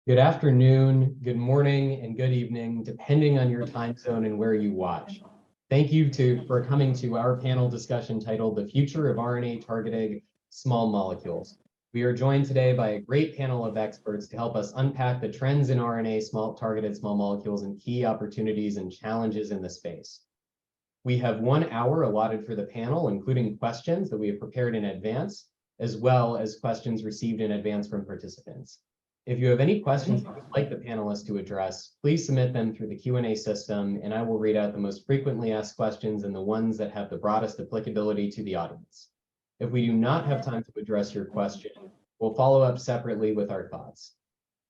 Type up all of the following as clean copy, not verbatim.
Good afternoon, good morning, and good evening, depending on your time zone and where you watch. Thank you for coming to our panel discussion titled The Future of RNA-Targeted Small Molecules. We are joined today by a great panel of experts to help us unpack the trends in RNA-targeted small molecules and key opportunities and challenges in the space. We have 1 hour allotted for the panel, including questions that we have prepared in advance, as well as questions received in advance from participants. If you have any questions you would like the panelists to address, please submit them through the Q&A system, and I will read out the most frequently asked questions and the ones that have the broadest applicability to the audience. If we do not have time to address your question, we'll follow up separately with our thoughts.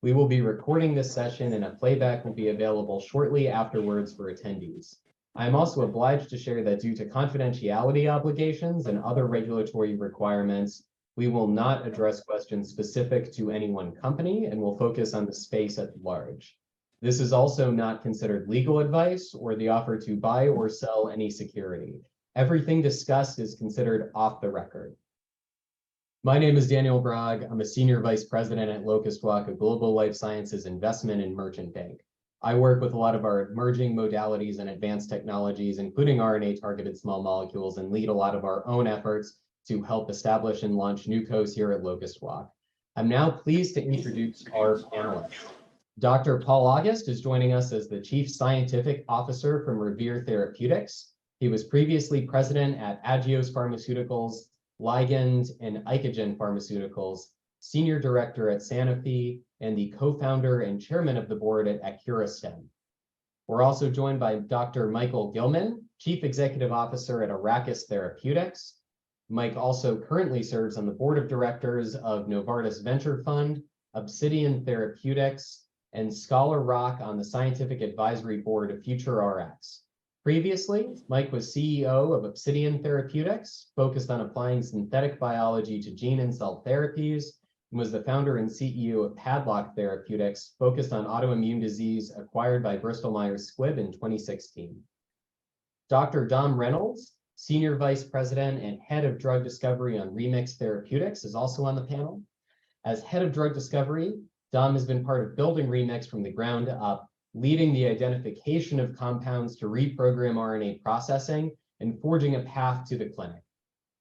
We will be recording this session, and a playback will be available shortly afterwards for attendees. I am also obliged to share that due to confidentiality obligations and other regulatory requirements, we will not address questions specific to any one company and will focus on the space at large. This is also not considered legal advice or the offer to buy or sell any security. Everything discussed is considered off the record. My name is Daniel Bragg. I'm a senior vice president at Locust Walk, a global life sciences investment and merchant bank. I work with a lot of our emerging modalities and advanced technologies, including RNA-targeted small molecules, and lead a lot of our own efforts to help establish and launch NewCos here at Locust Walk. I'm now pleased to introduce our panelists. Dr. Paul August is joining us as the Chief Scientific Officer from Revere Therapeutics. He was previously president at Agios Pharmaceuticals, Ligand, and Icagen Pharmaceuticals, Senior Director at Sanofi, and the co-founder and chairman of the board at Accurastem. We're also joined by Dr. Michael Gilman, Chief Executive Officer at Arrakis Therapeutics. Mike also currently serves on the board of directors of Novartis Venture Fund, Obsidian Therapeutics, and Scholar Rock on the scientific advisory board of FutureRx. Previously, Mike was CEO of Obsidian Therapeutics, focused on applying synthetic biology to gene and cell therapies, and was the founder and CEO of Padlock Therapeutics, focused on autoimmune disease acquired by Bristol Myers Squibb in 2016. Dr. Dom Reynolds, Senior Vice President and Head of Drug Discovery on Remix Therapeutics, is also on the panel. As Head of Drug Discovery, Dom has been part of building Remix from the ground up, leading the identification of compounds to reprogram RNA processing and forging a path to the clinic.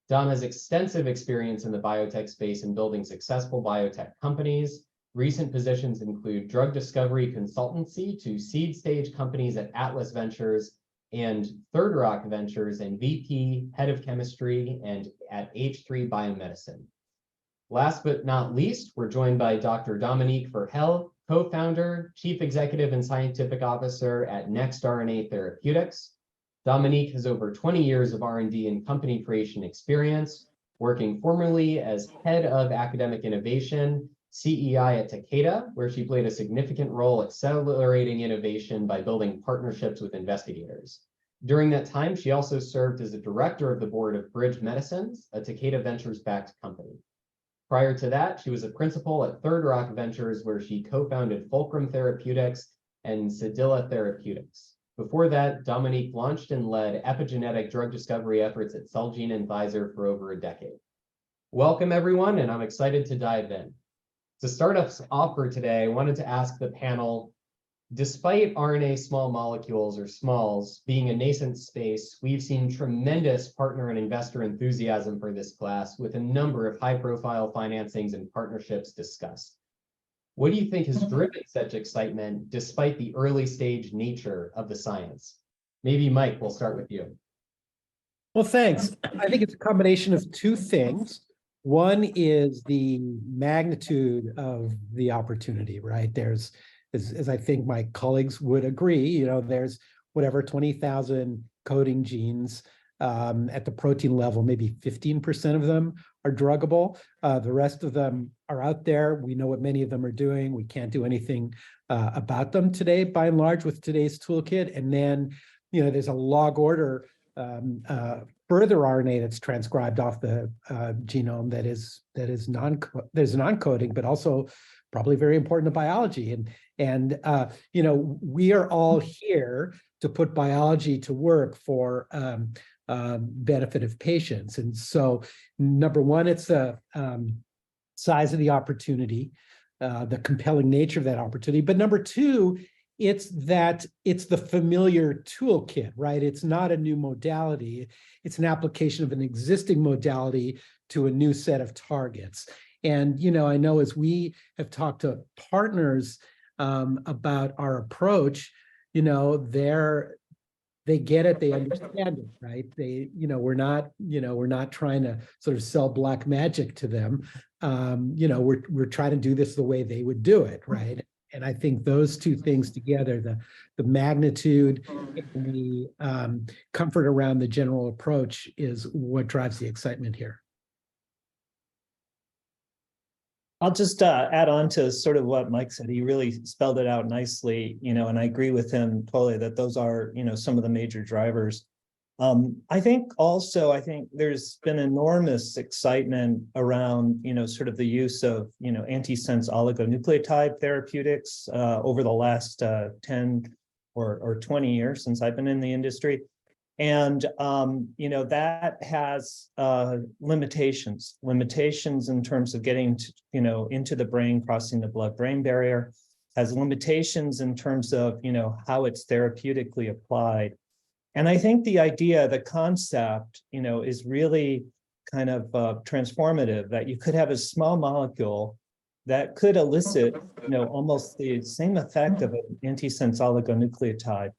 Dom has extensive experience in the biotech space in building successful biotech companies. Recent positions include drug discovery consultancy to seed stage companies at Atlas Ventures and Third Rock Ventures, and VP, Head of Chemistry, and at H3 Biomedicine. Last but not least, we're joined by Dr. Dominique Verhelst, co-founder, Chief Executive and Scientific Officer at Next RNA Therapeutics. Dominique has over 20 years of R&D and company creation experience, working formerly as Head of Academic Innovation, CEI at Takeda, where she played a significant role accelerating innovation by building partnerships with investigators. During that time, she also served as a director of the board of Bridge Medicines, a Takeda Ventures-backed company. Prior to that, she was a principal at Third Rock Ventures, where she co-founded Fulcrum Therapeutics and Sedilla Therapeutics. Before that, Dominique launched and led epigenetic drug discovery efforts at Celgene and Pfizer for over a decade. Welcome, everyone, and I'm excited to dive in. To start us off for today, I wanted to ask the panel, despite RNA small molecules or smalls being a nascent space, we've seen tremendous partner and investor enthusiasm for this class with a number of high-profile financings and partnerships discussed. What do you think has driven such excitement despite the early stage nature of the science? Maybe Mike, we'll start with you. Well, thanks. I think it's a combination of two things. One is the magnitude of the opportunity, right? There's, as I think my colleagues would agree, there's whatever 20,000 coding genes at the protein level, maybe 15% of them are druggable. The rest of them are out there. We know what many of them are doing. We can't do anything about them today, by and large, with today's toolkit. And then, there's a log order further RNA that's transcribed off the genome that is non-coding, but also probably very important to biology. And we are all here to put biology to work for benefit of patients. And so, number one, it's the size of the opportunity. the compelling nature of that opportunity. But number two, it's the familiar toolkit, right? It's not a new modality. It's an application of an existing modality to a new set of targets. And, I know as we have talked to partners about our approach, they get it, they understand it, right? We're not trying to sort of sell black magic to them. We're trying to do this the way they would do it, right? And I think those two things together, the magnitude and the comfort around the general approach, is what drives the excitement here. I'll just add on to sort of what Mike said. He really spelled it out nicely, and I agree with him totally that those are, some of the major drivers. I think there's been enormous excitement around, sort of the use of, antisense oligonucleotide therapeutics over the last 10 or 20 years since I've been in the industry. And, that has limitations in terms of getting to, into the brain, crossing the blood-brain barrier, has limitations in terms of, how it's therapeutically applied. And I think the concept, is really kind of transformative, that you could have a small molecule that could elicit, almost the same effect of an antisense oligonucleotide.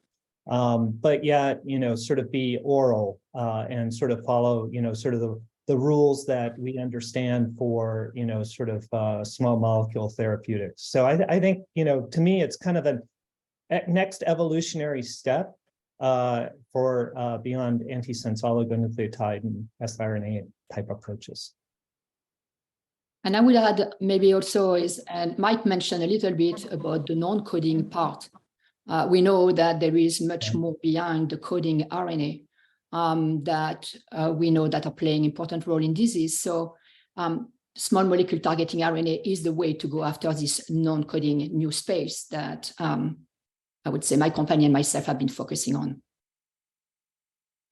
But yet, sort of be oral and sort of follow, sort of the rules that we understand for, sort of small molecule therapeutics. So I think, to me, it's kind of a next evolutionary step for beyond antisense oligonucleotide and siRNA type approaches. And I would add maybe also and Mike mentioned a little bit about the non-coding part. We know that there is much more behind the coding RNA that we know that are playing important role in disease. So small molecule targeting RNA is the way to go after this non-coding new space that I would say my company and myself have been focusing on.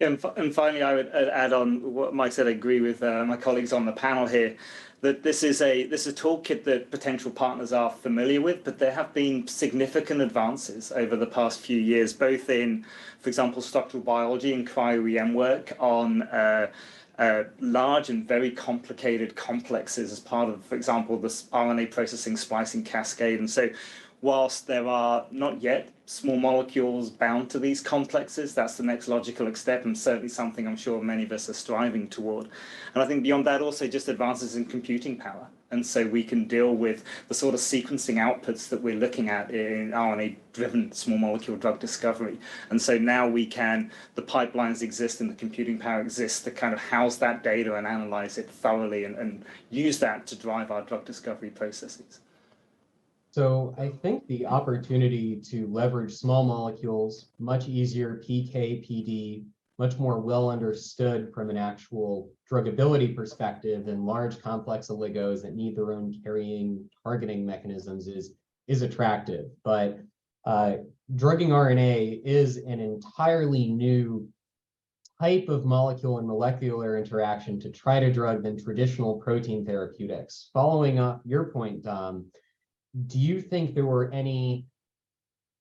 And finally, I would add on what Mike said. I agree with my colleagues on the panel here, that this is a toolkit that potential partners are familiar with, but there have been significant advances over the past few years, both in, for example, structural biology and cryo-EM work on large and very complicated complexes as part of, for example, the RNA processing splicing cascade. And so whilst there are not yet small molecules bound to these complexes, that's the next logical step, and certainly something I'm sure many of us are striving toward. And I think beyond that, also just advances in computing power. And so we can deal with the sort of sequencing outputs that we're looking at in RNA-driven small molecule drug discovery. And so now the pipelines exist and the computing power exists to kind of house that data and analyze it thoroughly and use that to drive our drug discovery processes. So I think the opportunity to leverage small molecules, much easier PK, PD, much more well understood from an actual druggability perspective than large complex oligos that need their own carrying targeting mechanisms is attractive. But drugging RNA is an entirely new type of molecule and molecular interaction to try to drug than traditional protein therapeutics. Following up your point, Dom, do you think there were any,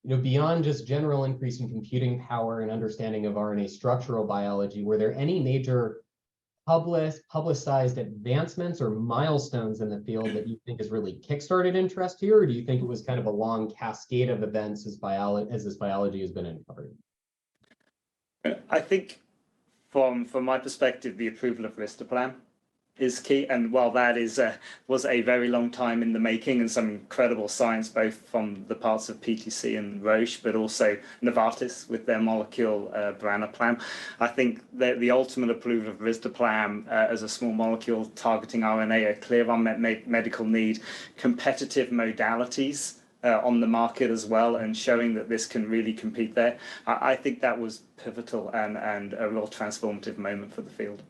beyond just general increase in computing power and understanding of RNA structural biology, were there any major publicized advancements or milestones in the field that you think has really kickstarted interest here? Or do you think it was kind of a long cascade of events as this biology has been uncovered? I think from my perspective, the approval of risdiplam is key, and while that was a very long time in the making and some incredible science both from the parts of PTC and Roche, but also Novartis with their molecule branaplam, I think that the ultimate approval of risdiplam as a small molecule targeting RNA, a clear unmet medical need, competitive modalities on the market as well, and showing that this can really compete there, I think that was pivotal and a real transformative moment for the field.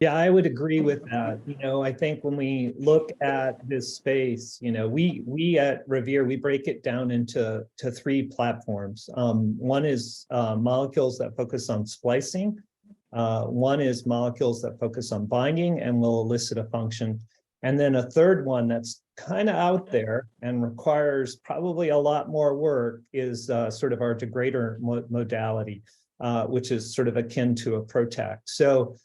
Yeah, I would agree with that. I think when we look at this space, we at Revere, we break it down into three platforms. One is molecules that focus on splicing. One is molecules that focus on binding and will elicit a function. And then a third one that's kind of out there and requires probably a lot more work is sort of our degrader modality, which is sort of akin to a PROTAC. So,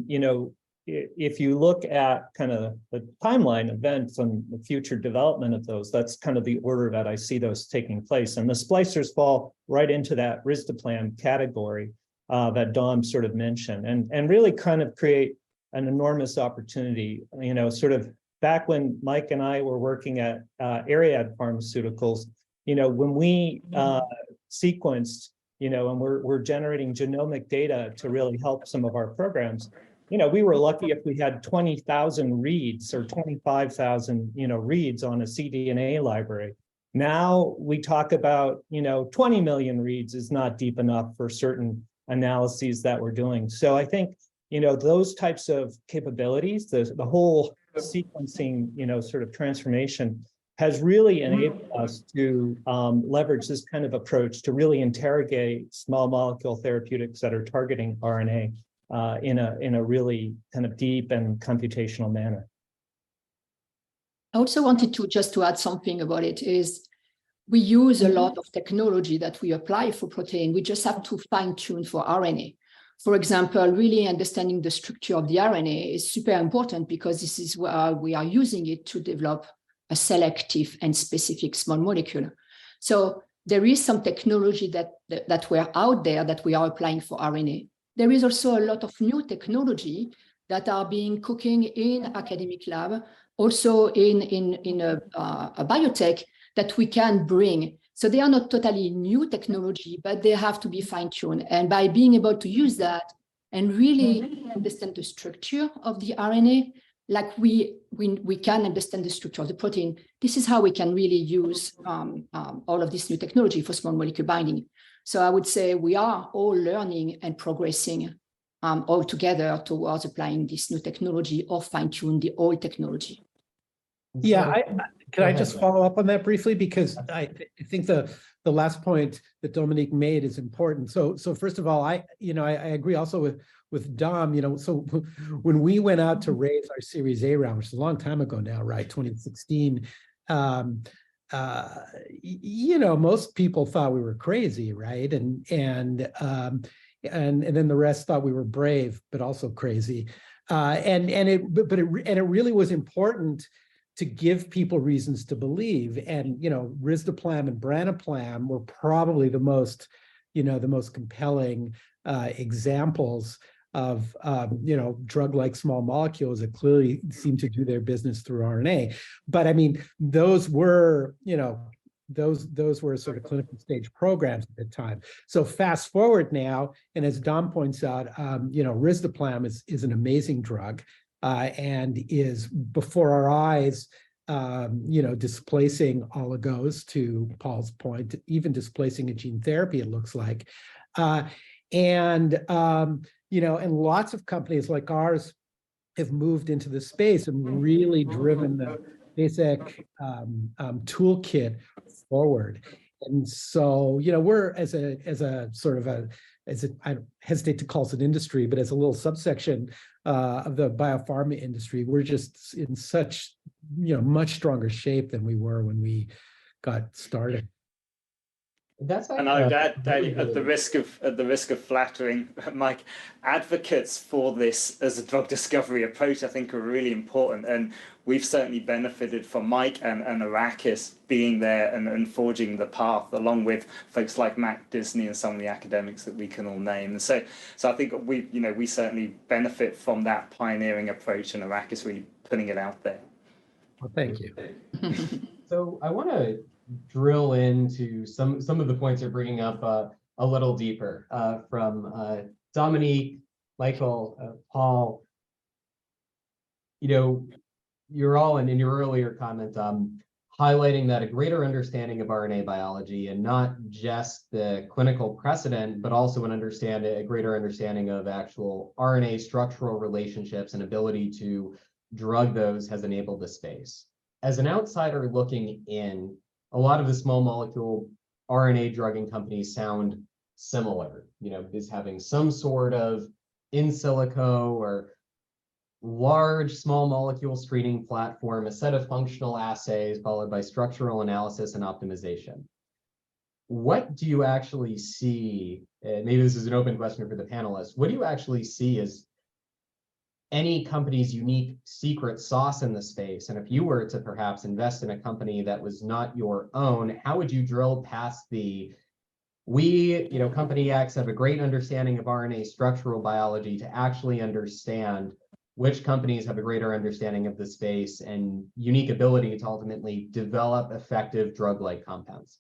you know, if you look at kind of the timeline events and the future development of those, that's kind of the order that I see those taking place. And the splicers fall right into that risdiplam category that Dom sort of mentioned, and really kind of create an enormous opportunity. You know, sort of back when Mike and I were working at Ariad Pharmaceuticals, you know, when we sequenced, you know, and we're generating genomic data to really help some of our programs, you know, we were lucky if we had 20,000 reads or 25,000, you know, reads on a cDNA library. Now we talk about, you know, 20 million reads is not deep enough for certain analyses that we're doing. So I think, you know, those types of capabilities, the whole sequencing, you know, sort of transformation has really enabled us to leverage this kind of approach to really interrogate small molecule therapeutics that are targeting RNA in a really kind of deep and computational manner. I also wanted to just to add something about it is we use a lot of technology that we apply for protein. We just have to fine tune for RNA. For example, really understanding the structure of the RNA is super important because this is where we are using it to develop a selective and specific small molecule. So there is some technology that were out there that we are applying for RNA. There is also a lot of new technology that are being cooking in academic lab, also in a biotech that we can bring. So they are not totally new technology, but they have to be fine-tuned. And by being able to use that and really understand the structure of the RNA, like we can understand the structure of the protein, this is how we can really use all of this new technology for small molecule binding. So I would say we are all learning and progressing all together towards applying this new technology or fine-tune the old technology. Yeah, can I just follow up on that briefly? Because I think the last point that Dominique made is important. So first of all, I agree also with Dom, you know, so when we went out to raise our Series A round, which is a long time ago now, right, 2016, you know, most people thought we were crazy, right? And then the rest thought we were brave, but also crazy. And it really was important to give people reasons to believe. And, you know, risdiplam and branaplam were probably the most compelling examples of, you know, drug-like small molecules that clearly seem to do their business through RNA. But I mean, those were, you know, those were sort of clinical stage programs at the time. So fast forward now, and as Dom points out, you know, risdiplam is an amazing drug. And is before our eyes, you know, displacing oligos, to Paul's point, even displacing a gene therapy, it looks like. You know, and lots of companies like ours have moved into the space and really driven the basic toolkit forward. And so, you know, we're as a sort of I hesitate to call it an industry, but as a little subsection of the biopharma industry, we're just in such, you know, much stronger shape than we were when we got started. And I would add, at the risk of flattering Mike, advocates for this as a drug discovery approach, I think, are really important. And we've certainly benefited from Mike and Arrakis being there and forging the path, along with folks like Matt Disney and some of the academics that we can all name. And so I think we certainly benefit from that pioneering approach, and Arrakis really putting it out there. Well, thank you. So I want to drill into some of the points you're bringing up a little deeper from Dominique, Michael, Paul. You know, you're all in your earlier comment highlighting that a greater understanding of RNA biology, and not just the clinical precedent, but also a greater understanding of actual RNA structural relationships and ability to drug those, has enabled the space. As an outsider looking in, a lot of the small molecule RNA drugging companies sound similar, you know, is having some sort of in silico or large small molecule screening platform, a set of functional assays followed by structural analysis and optimization. What do you actually see? Maybe this is an open question for the panelists. What do you actually see as any company's unique secret sauce in the space? And if you were to perhaps invest in a company that was not your own, how would you drill past the company X have a great understanding of RNA structural biology to actually understand which companies have a greater understanding of the space and unique ability to ultimately develop effective drug-like compounds?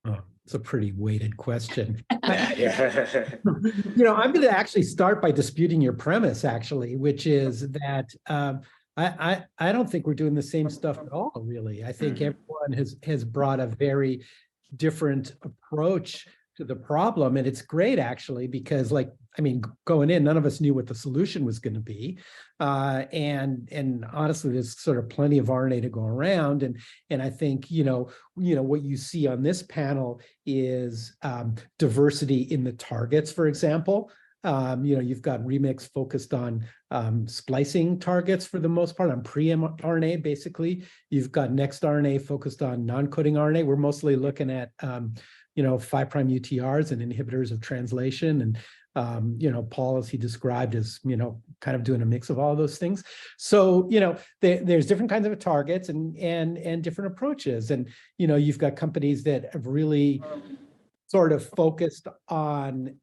Oh, it's a pretty weighted question. Yeah. I'm going to actually start by disputing your premise, actually, which is that I don't think we're doing the same stuff at all, really. I think everyone has brought a very different approach to the problem. And it's great, actually, because going in, none of us knew what the solution was going to be. And honestly, there's sort of plenty of RNA to go around. And I think, what you see on this panel is diversity in the targets, for example. You've got Remix focused on splicing targets for the most part, on pre-mRNA, basically. You've got NextRNA focused on non-coding RNA. We're mostly looking at 5' UTRs and inhibitors of translation. And Paul, as he described, is kind of doing a mix of all those things. So there's different kinds of targets and different approaches. And you've got companies that have really sort of focused on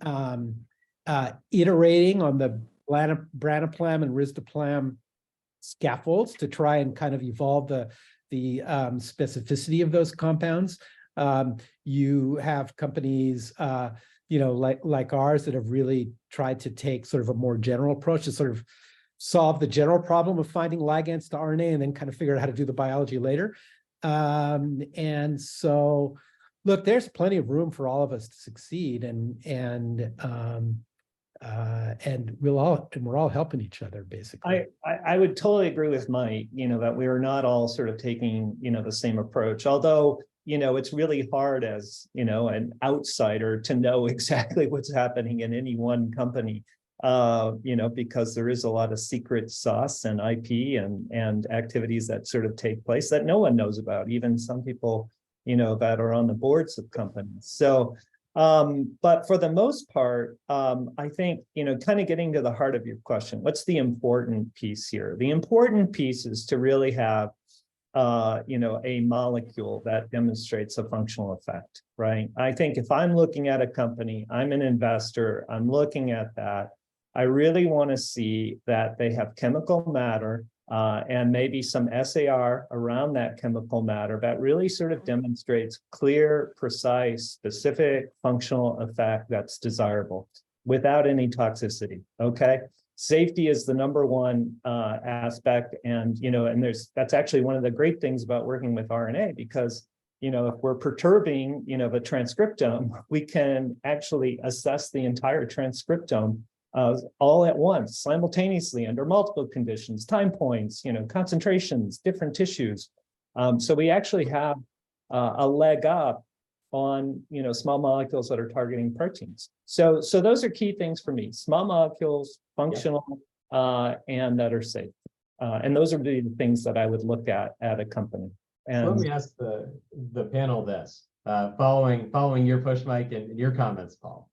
iterating on the branaplam and risdiplam scaffolds to try and kind of evolve the specificity of those compounds. You have companies, like ours that have really tried to take sort of a more general approach to sort of solve the general problem of finding ligands to RNA and then kind of figure out how to do the biology later. And so, look, there's plenty of room for all of us to succeed, and we're all helping each other, basically. I would totally agree with Mike, that we are not all sort of taking, the same approach, although, it's really hard as, an outsider to know exactly what's happening in any one company, because there is a lot of secret sauce and IP and activities that sort of take place that no one knows about, even some people, that are on the boards of companies. So, but for the most part, I think, kind of getting to the heart of your question, what's the important piece here? The important piece is to really have, a molecule that demonstrates a functional effect, right? I think if I'm looking at a company, I'm an investor, I'm looking at that, I really want to see that they have chemical matter and maybe some SAR around that chemical matter that really sort of demonstrates clear, precise, specific functional effect that's desirable without any toxicity, okay? Safety is the number one aspect, and that's actually one of the great things about working with RNA, because if we're perturbing the transcriptome, we can actually assess the entire transcriptome all at once, simultaneously, under multiple conditions, time points, concentrations, different tissues. So we actually have a leg up on small molecules that are targeting proteins. So those are key things for me: small molecules, functional, and that are safe. And those are the things that I would look at a company. And so let me ask the panel this, following your push, Mike, and your comments, Paul.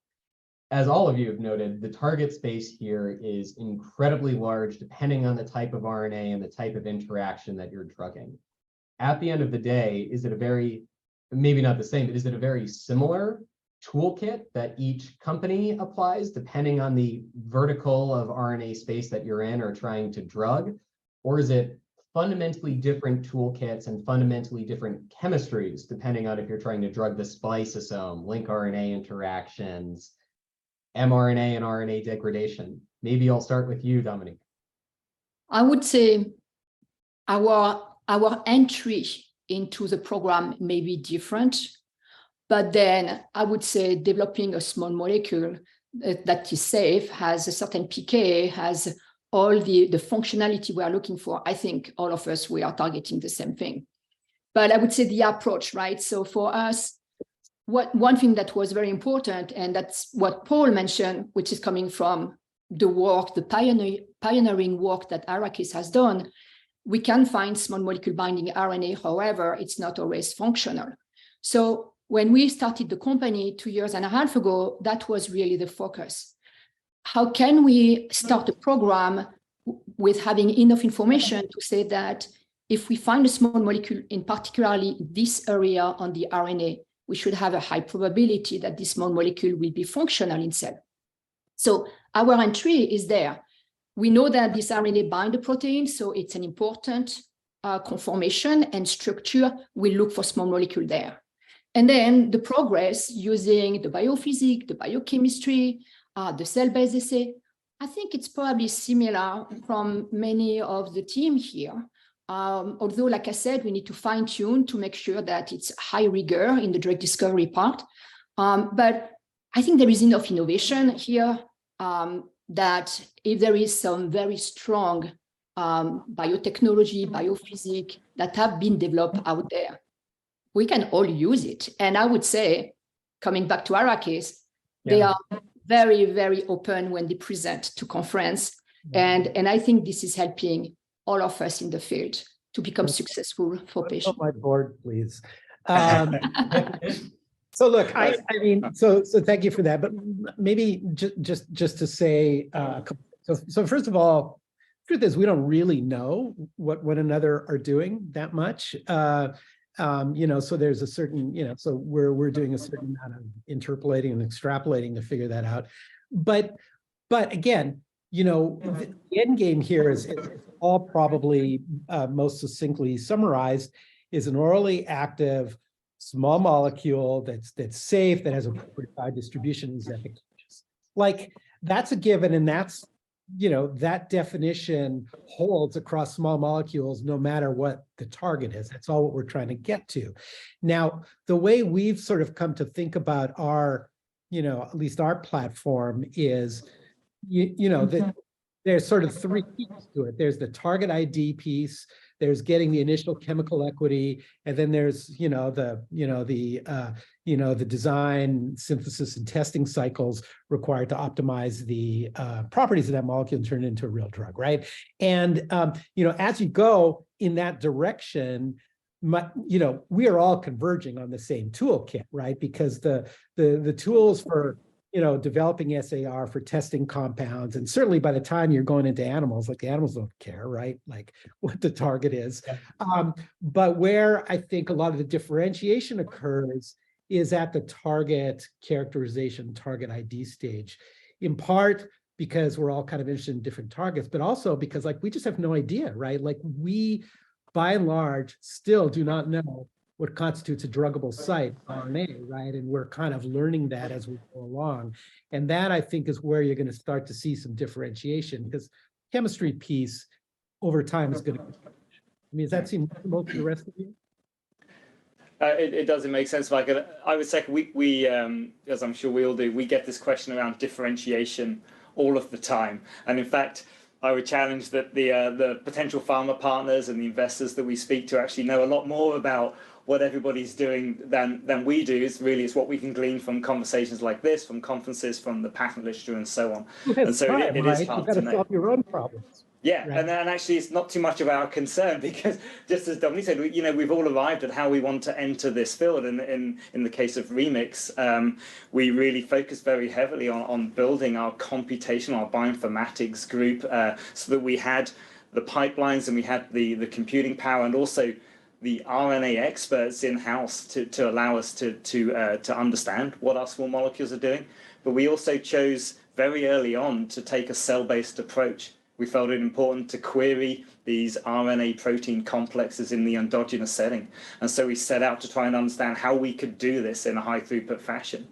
As all of you have noted, the target space here is incredibly large, depending on the type of RNA and the type of interaction that you're drugging. At the end of the day, is it a very, maybe not the same, but is it a very similar toolkit that each company applies depending on the vertical of RNA space that you're in or trying to drug? Or is it fundamentally different toolkits and fundamentally different chemistries depending on if you're trying to drug the spliceosome, link RNA interactions, mRNA and RNA degradation? Maybe I'll start with you, Dominique. I would say our entry into the program may be different, but then I would say developing a small molecule that is safe, has a certain PK, has all the functionality we are looking for. I think all of us, we are targeting the same thing. But I would say the approach, right? So for us, one thing that was very important, and that's what Paul mentioned, which is coming from the work, the pioneering work that Arrakis has done, we can find small molecule binding RNA, however, it's not always functional. So when we started the company 2.5 years ago, that was really the focus. How can we start a program with having enough information to say that if we find a small molecule, in particularly this area on the RNA, we should have a high probability that this small molecule will be functional in cell. So our entry is there. We know that this RNA binds the protein, so it's an important conformation and structure. We look for small molecule there. And then the progress using the biophysics, the biochemistry, the cell-based assay, I think it's probably similar from many of the team here. Although, like I said, we need to fine tune to make sure that it's high rigor in the drug discovery part. But I think there is enough innovation here that if there is some very strong biotechnology, biophysics that have been developed out there, we can all use it. And I would say, coming back to Arrakis, they are very, very open when they present to conference. And I think this is helping all of us in the field to become successful for patients. On my board, please. So look, I mean, so thank you for that. But maybe just to say, so first of all, truth is we don't really know what one another are doing that much. You know, so there's a certain, you know, so we're doing a certain amount of interpolating and extrapolating to figure that out. But again, you know, the end game here is all probably most succinctly summarized is an orally active small molecule that's safe, that has a pretty high distribution, is efficacious. Like that's a given, and that's, you know, that definition holds across small molecules no matter what the target is. That's all what we're trying to get to. Now, the way we've sort of come to think about our, you know, at least our platform is, you know, that there's sort of three pieces to it. There's the target ID piece, there's getting the initial chemical equity, and then there's, the design, synthesis, and testing cycles required to optimize the properties of that molecule and turn it into a real drug, right? And as you go in that direction, we are all converging on the same toolkit, right? Because the tools for developing SAR, for testing compounds, and certainly by the time you're going into animals, like the animals don't care, right? Like what the target is. Yeah. But where I think a lot of the differentiation occurs is at the target characterization, target ID stage, in part because we're all kind of interested in different targets, but also because we just have no idea, right? Like we, by and large, still do not know what constitutes a druggable site, RNA, right? And we're kind of learning that as we go along. And that, I think, is where you're going to start to see some differentiation, because chemistry piece over time is going to, does that seem most to the rest of you? It doesn't make sense. I would say we as I'm sure we all do, we get this question around differentiation all of the time. And in fact, I would challenge that the potential pharma partners and the investors that we speak to actually know a lot more about what everybody's doing than we do. It's what we can glean from conversations like this, from conferences, from the patent literature, and so on. And so it is hard to know. You've got to solve your own problems. Yeah, right. And actually it's not too much of our concern, because just as Dominique said, we've all arrived at how we want to enter this field. And in the case of Remix, we really focus very heavily on building our computational, our bioinformatics group, so that we had the pipelines and we had the computing power, and also the RNA experts in-house to allow us to understand what our small molecules are doing. But we also chose very early on to take a cell-based approach. We felt it important to query these RNA protein complexes in the endogenous setting. And so we set out to try and understand how we could do this in a high throughput fashion.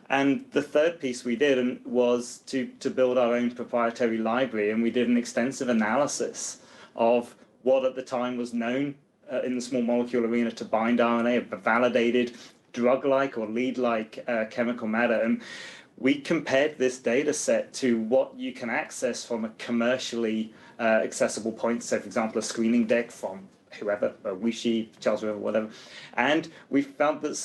And the third piece we did was to build our own proprietary library. And we did an extensive analysis of what at the time was known in the small molecule arena to bind RNA, a validated drug-like or lead-like chemical matter. And we compared this data set to what you can access from a commercially accessible point. So, for example, a screening deck from whoever, WuXi, Charles River, whatever. And we found that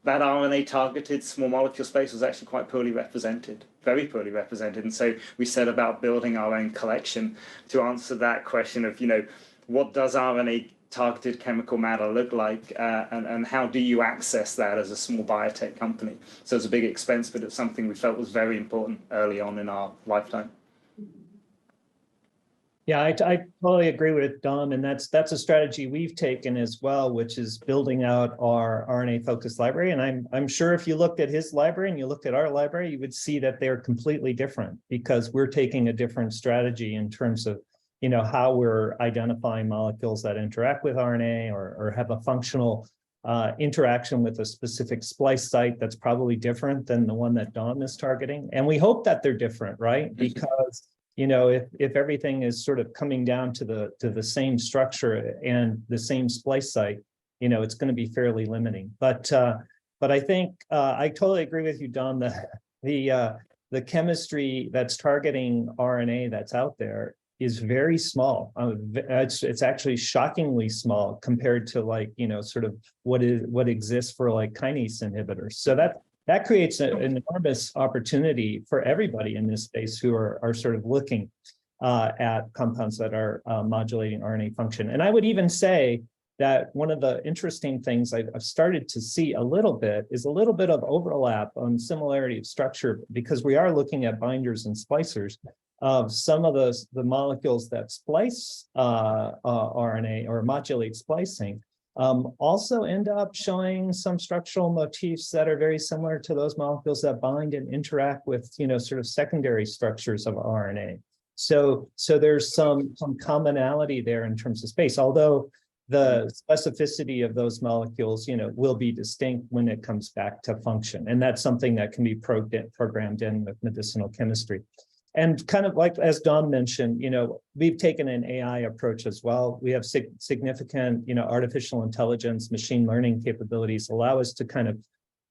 that RNA targeted small molecule space was actually quite poorly represented, very poorly represented. And so we set about building our own collection to answer that question of, what does RNA targeted chemical matter look like, and how do you access that as a small biotech company? So it's a big expense, but it's something we felt was very important early on in our lifetime. Yeah, I totally agree with Dom, and that's a strategy we've taken as well, which is building out our RNA-focused library. And I'm sure if you looked at his library and you looked at our library, you would see that they're completely different because we're taking a different strategy in terms of, how we're identifying molecules that interact with RNA or have a functional interaction with a specific splice site that's probably different than the one that Dom is targeting. And we hope that they're different, right? Because if everything is sort of coming down to the same structure and the same splice site, it's going to be fairly limiting. But I think I totally agree with you, Dom, that the chemistry that's targeting RNA that's out there is very small. It's actually shockingly small compared to sort of what exists for kinase inhibitors. So that creates an enormous opportunity for everybody in this space who are sort of looking at compounds that are modulating RNA function. And I would even say that one of the interesting things I've started to see a little bit is a little bit of overlap on similarity of structure, because we are looking at binders and splicers of some of the molecules that splice RNA or modulate splicing. Also end up showing some structural motifs that are very similar to those molecules that bind and interact with, sort of secondary structures of RNA. So there's some commonality there in terms of space, although the specificity of those molecules, will be distinct when it comes back to function. And that's something that can be programmed in with medicinal chemistry. And kind of like, as Dom mentioned, we've taken an AI approach as well. We have significant, artificial intelligence, machine learning capabilities allow us to kind of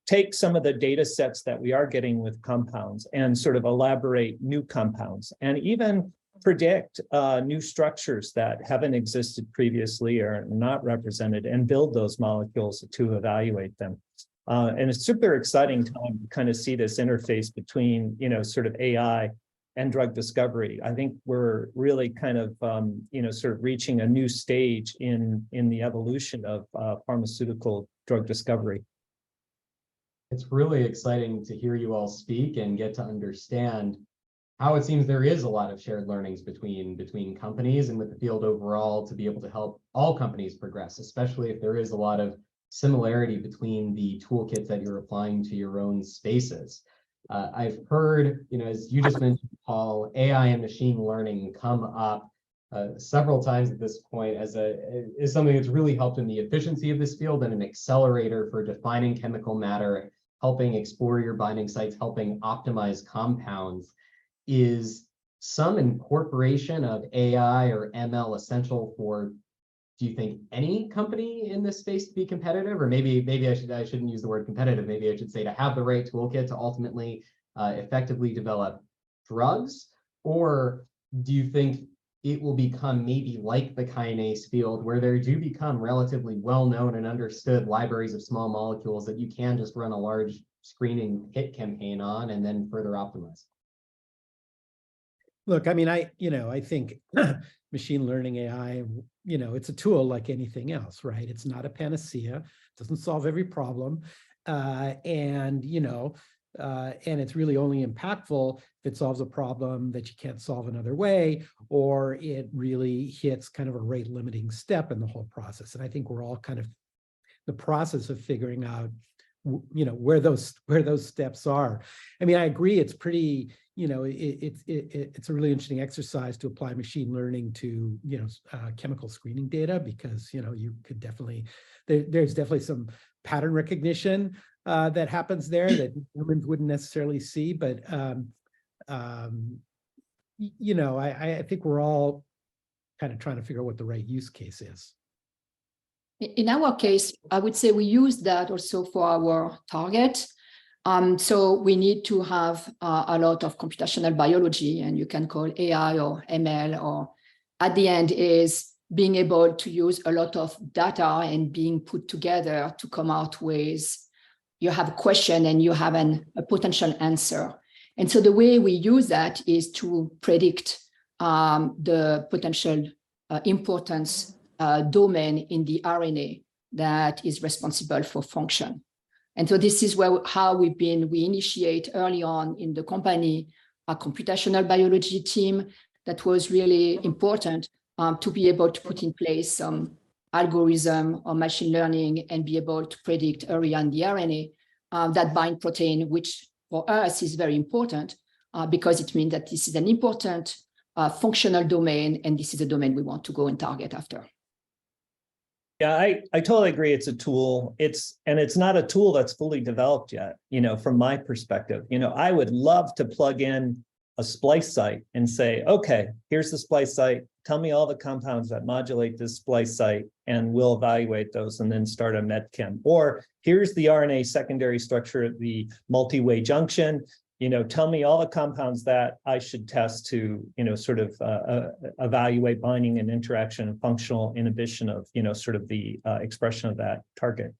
take some of the data sets that we are getting with compounds and sort of elaborate new compounds and even predict new structures that haven't existed previously or not represented and build those molecules to evaluate them. And it's super exciting time to kind of see this interface between, sort of AI and drug discovery. I think we're really kind of, sort of reaching a new stage in the evolution of pharmaceutical drug discovery. It's really exciting to hear you all speak and get to understand how it seems there is a lot of shared learnings between companies and with the field overall to be able to help all companies progress, especially if there is a lot of similarity between the toolkits that you're applying to your own spaces. I've heard, as you just mentioned, Paul, AI and machine learning come up several times at this point as something that's really helped in the efficiency of this field and an accelerator for defining chemical matter, helping explore your binding sites, helping optimize compounds. Is some incorporation of AI or ML essential for, do you think, any company in this space to be competitive? Or maybe I shouldn't use the word competitive. Maybe I should say to have the right toolkit to ultimately effectively develop drugs? Or do you think it will become maybe like the kinase field where there do become relatively well-known and understood libraries of small molecules that you can just run a large screening hit campaign on and then further optimize? Look, I mean, I think machine learning AI, it's a tool like anything else, right? It's not a panacea, it doesn't solve every problem. And it's really only impactful if it solves a problem that you can't solve another way, or it really hits kind of a rate limiting step in the whole process. And I think we're all kind of in the process of figuring out, where those steps are. I mean, I agree, it's pretty, it's a really interesting exercise to apply machine learning to, chemical screening data, because, you could definitely, there's definitely some pattern recognition that happens there that humans wouldn't necessarily see. But, I think we're all kind of trying to figure out what the right use case is. In our case, I would say we use that also for our target. So we need to have a lot of computational biology, and you can call AI or ML, or at the end is being able to use a lot of data and being put together to come out with, you have a question and you have a potential answer. And so the way we use that is to predict the potential importance domain in the RNA that is responsible for function. And so this is how we initiate early on in the company a computational biology team that was really important to be able to put in place some algorithm or machine learning and be able to predict early on the RNA that bind protein, which for us is very important because it means that this is an important functional domain, and this is a domain we want to go and target after. Yeah, I totally agree. It's a tool. It's not a tool that's fully developed yet, from my perspective. I would love to plug in a splice site and say, okay, here's the splice site. Tell me all the compounds that modulate this splice site, and we'll evaluate those and then start a medchem. Or here's the RNA secondary structure of the multi-way junction. Tell me all the compounds that I should test to, evaluate binding and interaction and functional inhibition of, the expression of that target.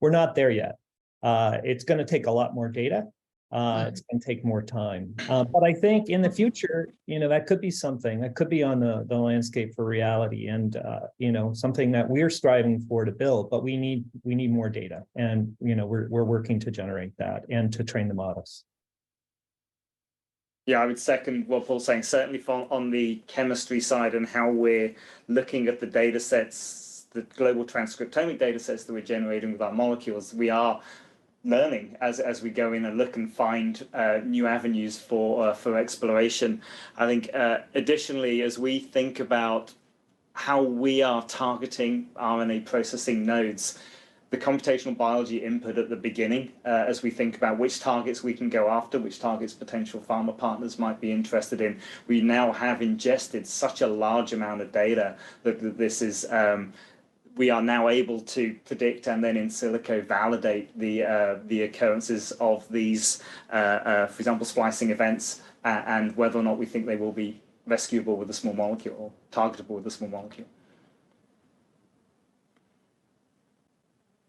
We're not there yet. It's going to take a lot more data. It's going to take more time. But I think in the future, that could be something that could be on the landscape for reality, and, something that we're striving for to build, but we need more data, and, we're working to generate that and to train the models. Yeah, I would second what Paul's saying, certainly on the chemistry side and how we're looking at the data sets, the global transcriptomic data sets that we're generating with our molecules. We are learning as we go in and look and find new avenues for exploration. I think additionally, as we think about how we are targeting RNA processing nodes, the computational biology input at the beginning, as we think about which targets we can go after, which targets potential pharma partners might be interested in, we now have ingested such a large amount of data that this is, we are now able to predict and then in silico validate the occurrences of these, for example, splicing events, and whether or not we think they will be rescuable with a small molecule or targetable with a small molecule.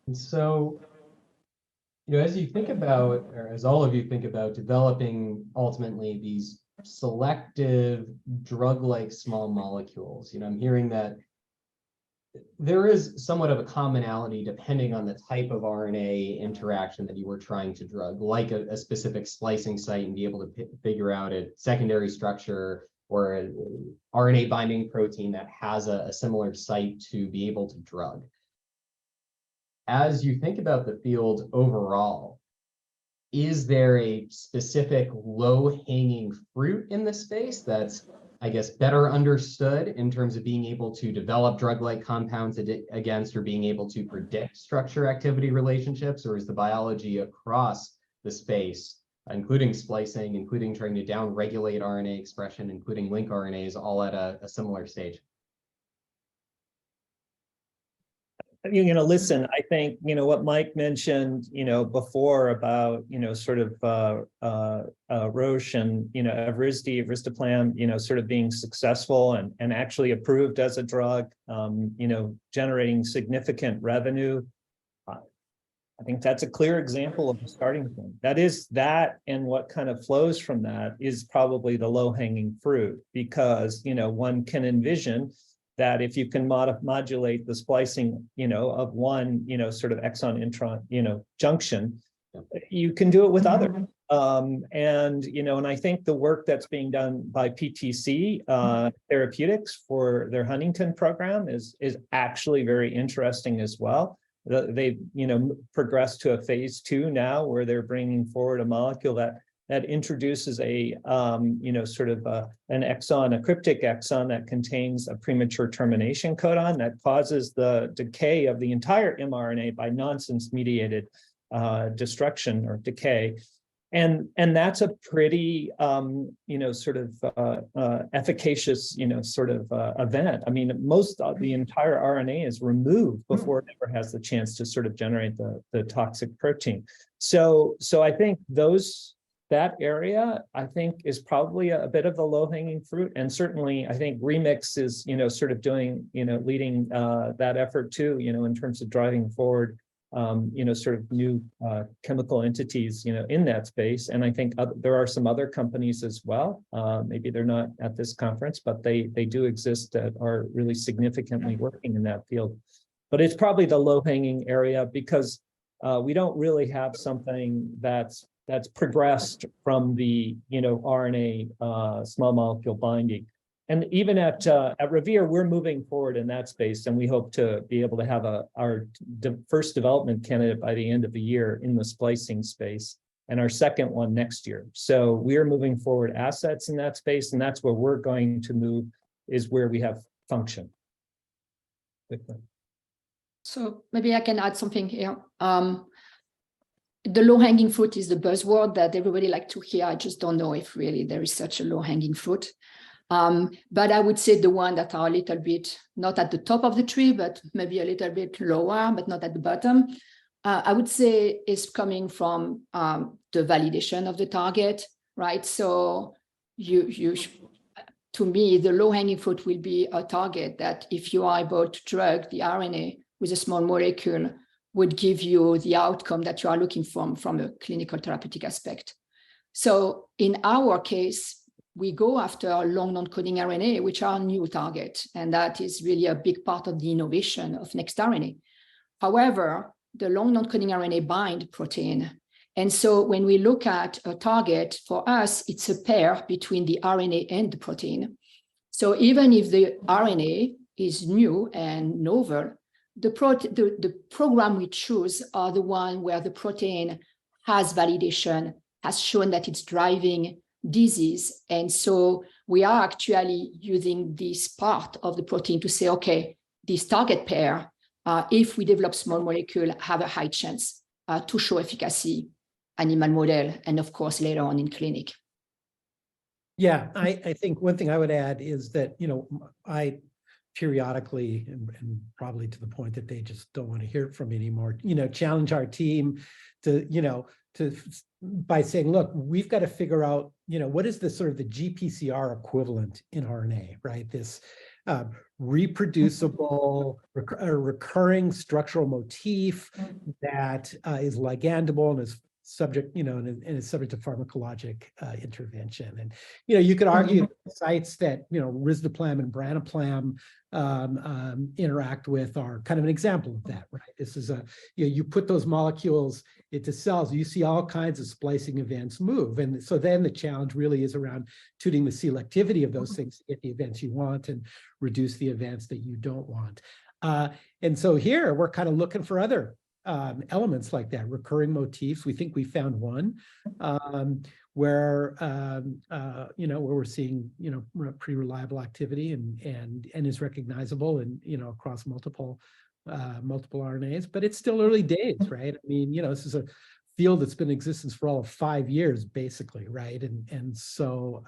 And so, as you think about, or as all of you think about developing ultimately these selective drug-like small molecules, I'm hearing that there is somewhat of a commonality depending on the type of RNA interaction that you were trying to drug, like a specific splicing site, and be able to figure out a secondary structure or an RNA binding protein that has a similar site to be able to drug. As you think about the field overall, is there a specific low-hanging fruit in the space that's, I guess, better understood in terms of being able to develop drug-like compounds against, or being able to predict structure-activity relationships? Or is the biology across the space, including splicing, including trying to down-regulate RNA expression, including link RNAs, all at a similar stage? Listen, I think, what Mike mentioned, before about, Roche and, Evrysdi, Risdiplam, sort of being successful and actually approved as a drug, generating significant revenue. I think that's a clear example of a starting point. That and what kind of flows from that is probably the low-hanging fruit, because, one can envision that if you can modulate the splicing, of one, sort of exon intron, junction, you can do it with others. And I think the work that's being done by PTC Therapeutics for their Huntington program is actually very interesting as well. They've, progressed to a phase 2 now, where they're bringing forward a molecule that introduces a, an exon, a cryptic exon that contains a premature termination codon that causes the decay of the entire mRNA by nonsense-mediated destruction or decay. And that's a pretty, efficacious, event. I mean, most of the entire RNA is removed before it ever has the chance to sort of generate the toxic protein. So I think that area, I think, is probably a bit of the low-hanging fruit. And certainly, I think Remix is, sort of doing, leading that effort too, in terms of driving forward sort of new chemical entities, in that space. And I think there are some other companies as well. Maybe they're not at this conference, but they do exist that are really significantly working in that field. But it's probably the low-hanging area because we don't really have something that's progressed from the RNA small molecule binding. And even at Revere, we're moving forward in that space, and we hope to be able to have our first development candidate by the end of the year in the splicing space, and our second one next year. So we are moving forward assets in that space, and that's where we're going to move, is where we have function. So maybe I can add something here. The low-hanging fruit is the buzzword that everybody likes to hear. I just don't know if really there is such a low-hanging fruit. But I would say the one that are a little bit, not at the top of the tree, but maybe a little bit lower, but not at the bottom, I would say is coming from the validation of the target, right? So to me, the low-hanging fruit will be a target that if you are able to drug the RNA with a small molecule would give you the outcome that you are looking from a clinical therapeutic aspect. So in our case, we go after long non-coding RNA, which are new target, and that is really a big part of the innovation of NextRNA. However, the long non-coding RNA bind protein. And so when we look at a target, for us, it's a pair between the RNA and the protein. So even if the RNA is new and novel, the program we choose are the one where the protein has validation, has shown that it's driving disease. And so we are actually using this part of the protein to say, okay, this target pair, if we develop small molecule, have a high chance to show efficacy, animal model, and of course, later on in clinic. Yeah, I think one thing I would add is that, I periodically, and probably to the point that they just don't want to hear it from me anymore, challenge our team to, by saying, look, we've got to figure out, what is the sort of the GPCR equivalent in RNA, right? This reproducible, recurring structural motif that is ligandable and is subject, and is subject to pharmacologic intervention. And, you could argue sites that, risdiplam and branaplam interact with are kind of an example of that, right? This is you put those molecules into cells, you see all kinds of splicing events move. And so then the challenge really is around tuning the selectivity of those things to get the events you want and reduce the events that you don't want. And so here we're kind of looking for other elements like that, recurring motifs. We think we found one where we're seeing pretty reliable activity and is recognizable and across multiple RNAs, but it's still early days, right? I mean, this is a field that's been in existence for all of 5 years, basically, right? And so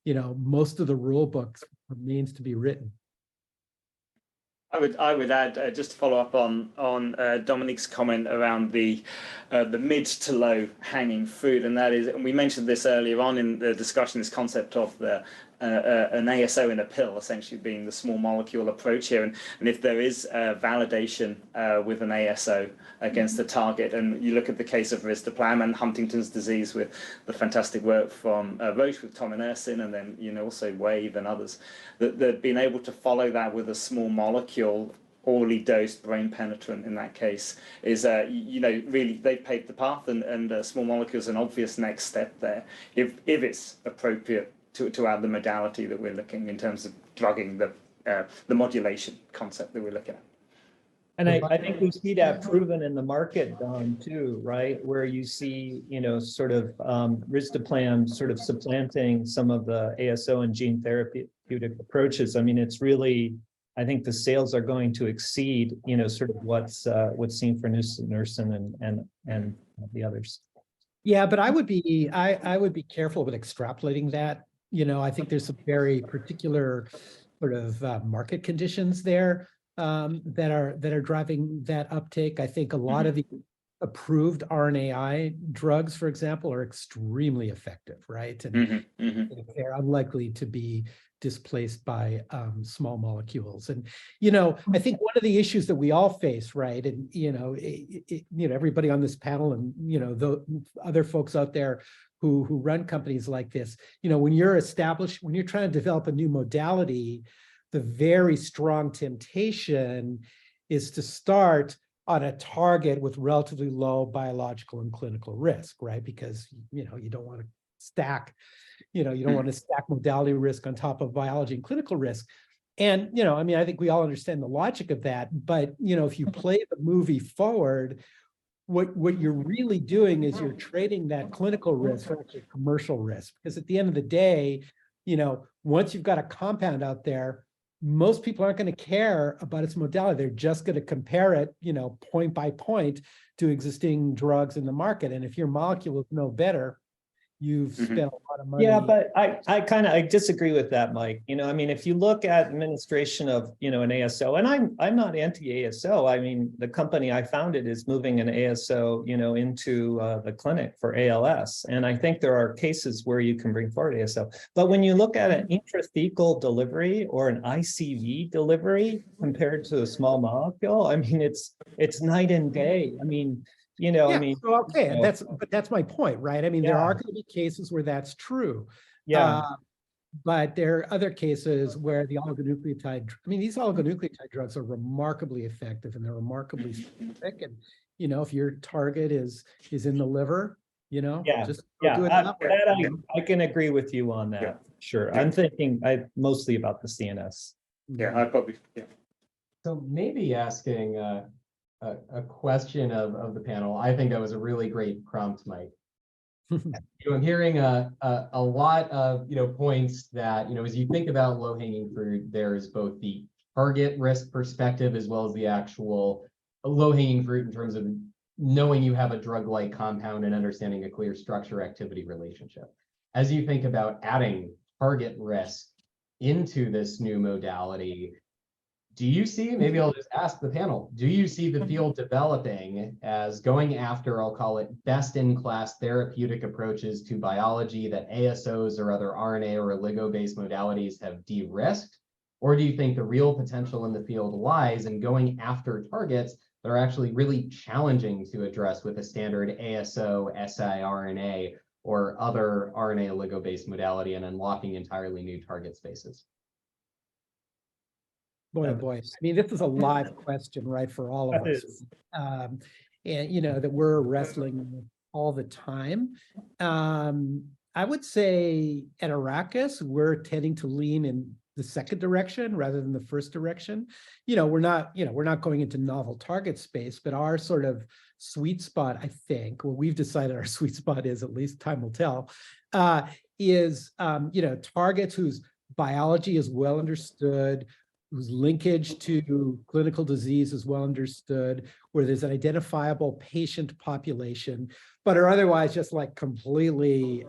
most of the rule books remains to be written. I would add, just to follow up on Dominique's comment around the mid to low hanging fruit, and that is, and we mentioned this earlier on in the discussion, this concept of an ASO in a pill, essentially being the small molecule approach here, and if there is validation with an ASO against the target, and you look at the case of risdiplam and Huntington's disease with the fantastic work from Roche with tominersen, and then also Wave and others, that they've been able to follow that with a small molecule, orally dosed, brain penetrant in that case, is really they've paved the path, and small molecules an obvious next step there if it's appropriate to add the modality that we're looking in terms of drugging the modulation concept that we're looking at. And I think we see that proven in the market, Don, too, right? Where you see, sort of risdiplam sort of supplanting some of the ASO and gene therapeutic approaches. I mean, it's really, I think the sales are going to exceed, sort of what's seen for nusinersen and the others. Yeah, but I would be careful with extrapolating that. I think there's some very particular sort of market conditions there that are driving that uptake. I think a lot of the approved RNAi drugs, for example, are extremely effective, right? And Mhm, mhm. they're unlikely to be displaced by small molecules. And, you know, I think one of the issues that we all face, right? And, you know, everybody on this panel and, you know, the other folks out there who run companies like this, you know, when you're trying to develop a new modality, the very strong temptation is to start on a target with relatively low biological and clinical risk, right? Because, you know, you don't want to stack, you don't want to stack modality risk on top of biology and clinical risk. And, you know, I mean, I think we all understand the logic of that, but, you know, if you play the movie forward, what you're really doing is you're trading that clinical risk for actually commercial risk. Because at the end of the day, you know, once you've got a compound out there, most people aren't going to care about its modality. They're just going to compare it, you know, point by point to existing drugs in the market. And if your molecule is no better, you've spent a lot of money. Yeah, but I disagree with that, Mike. You know, I mean, if you look at administration of, you know, an ASO, and I'm not anti-ASO. I mean, the company I founded is moving an ASO, you know, into the clinic for ALS. And I think there are cases where you can bring forward ASO. But when you look at an intrathecal delivery or an ICV delivery compared to a small molecule, I mean, it's night and day. I mean, you know, Yeah, I mean, so, okay, you know, but that's my point, right? I mean, there Yeah. are going to be cases where that's true. yeah. But there are other cases where the oligonucleotide, I mean, these oligonucleotide drugs are remarkably effective and they're remarkably specific. And, you know, if your target is in the liver, you know, Yeah, just yeah, do it that that way. I can agree with you on that. Yeah. Sure, Yeah. I'm thinking mostly about the CNS. Yeah, I probably, yeah. So maybe asking a question of the panel. I think that was a really great prompt, Mike. I'm hearing a lot of points that as you think about low-hanging fruit, there's both the target risk perspective as well as the actual low-hanging fruit in terms of knowing you have a drug-like compound and understanding a clear structure-activity relationship. As you think about adding target risk into this new modality, do you see, maybe I'll just ask the panel, do you see the field developing as going after, I'll call it best-in-class therapeutic approaches to biology that ASOs or other RNA or oligo-based modalities have de-risked? Or do you think the real potential in the field lies in going after targets that are actually really challenging to address with a standard ASO, siRNA, or other RNA oligo-based modality and unlocking entirely new target spaces? Boy, I mean, this is a live question, right, for all of us. And, that we're wrestling with all the time. I would say at Arrakis, we're tending to lean in the second direction rather than the first direction. We're not going into novel target space, but our sort of sweet spot, I think, what we've decided our sweet spot is, at least time will tell, is, targets whose biology is well understood, whose linkage to clinical disease is well understood, where there's an identifiable patient population, but are otherwise just like completely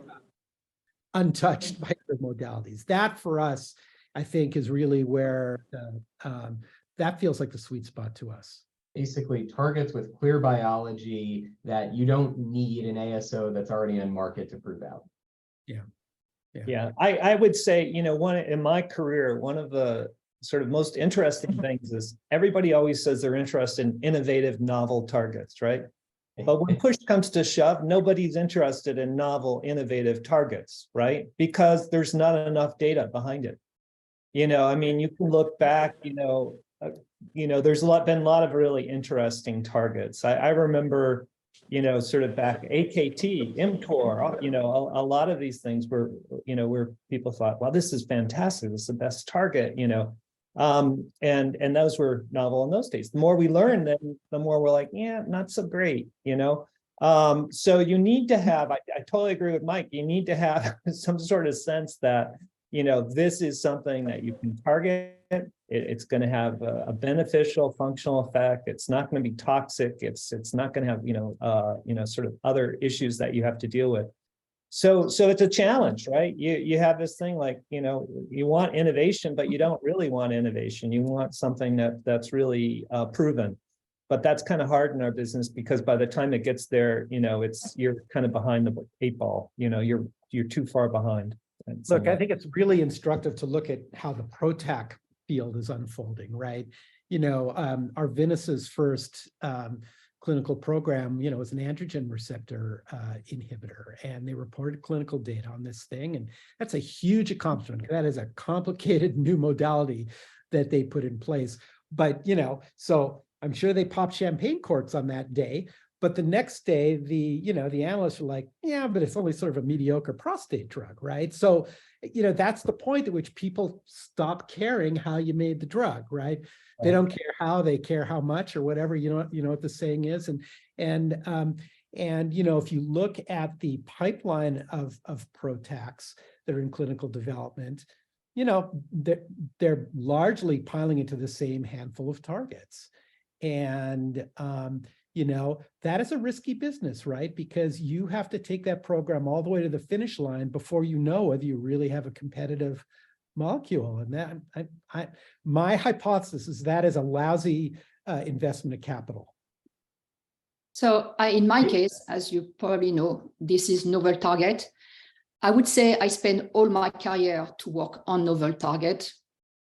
untouched by other modalities. That for us, I think, is really where that feels like the sweet spot to us. Basically, targets with clear biology that you don't need an ASO that's already on market to prove out. Yeah, I would say, in my career, one of the sort of most interesting things is everybody always says they're interested in innovative novel targets, right? But when push comes to shove, nobody's interested in novel innovative targets, right? Because there's not enough data behind it. I mean, you can look back, there's been a lot of really interesting targets. I remember, sort of back AKT, mTOR, a lot of these things were, where people thought, well, this is fantastic. This is the best target, and those were novel in those days. The more we learn, then the more we're like, yeah, not so great, So you need to have, I totally agree with Mike, you need to have some sort of sense that, this is something that you can target. It's going to have a beneficial functional effect. It's not going to be toxic. It's not going to have, sort of other issues that you have to deal with. So it's a challenge, right? You have this thing like, you want innovation, but you don't really want innovation. You want something that's really proven. But that's kind of hard in our business because by the time it gets there, you're kind of behind the 8 ball, you're too far behind. Look, I think it's really instructive to look at how the PROTAC field is unfolding, right? Arvinas's first clinical program, was an androgen receptor inhibitor, and they reported clinical data on this thing. And that's a huge accomplishment. That is a complicated new modality that they put in place. But, so I'm sure they popped champagne corks on that day. But the next day, the analysts were like, yeah, but it's only sort of a mediocre prostate drug, right? So, that's the point at which people stop caring how you made the drug, right? They don't care how, they care how much or whatever, you know what the saying is. And if you look at the pipeline of PROTACs that are in clinical development, they're largely piling into the same handful of targets. And, that is a risky business, right? Because you have to take that program all the way to the finish line before you know whether you really have a competitive molecule. And that my hypothesis is that is a lousy investment of capital. So in my case, as you probably know, this is novel target. I would say I spent all my career to work on novel target.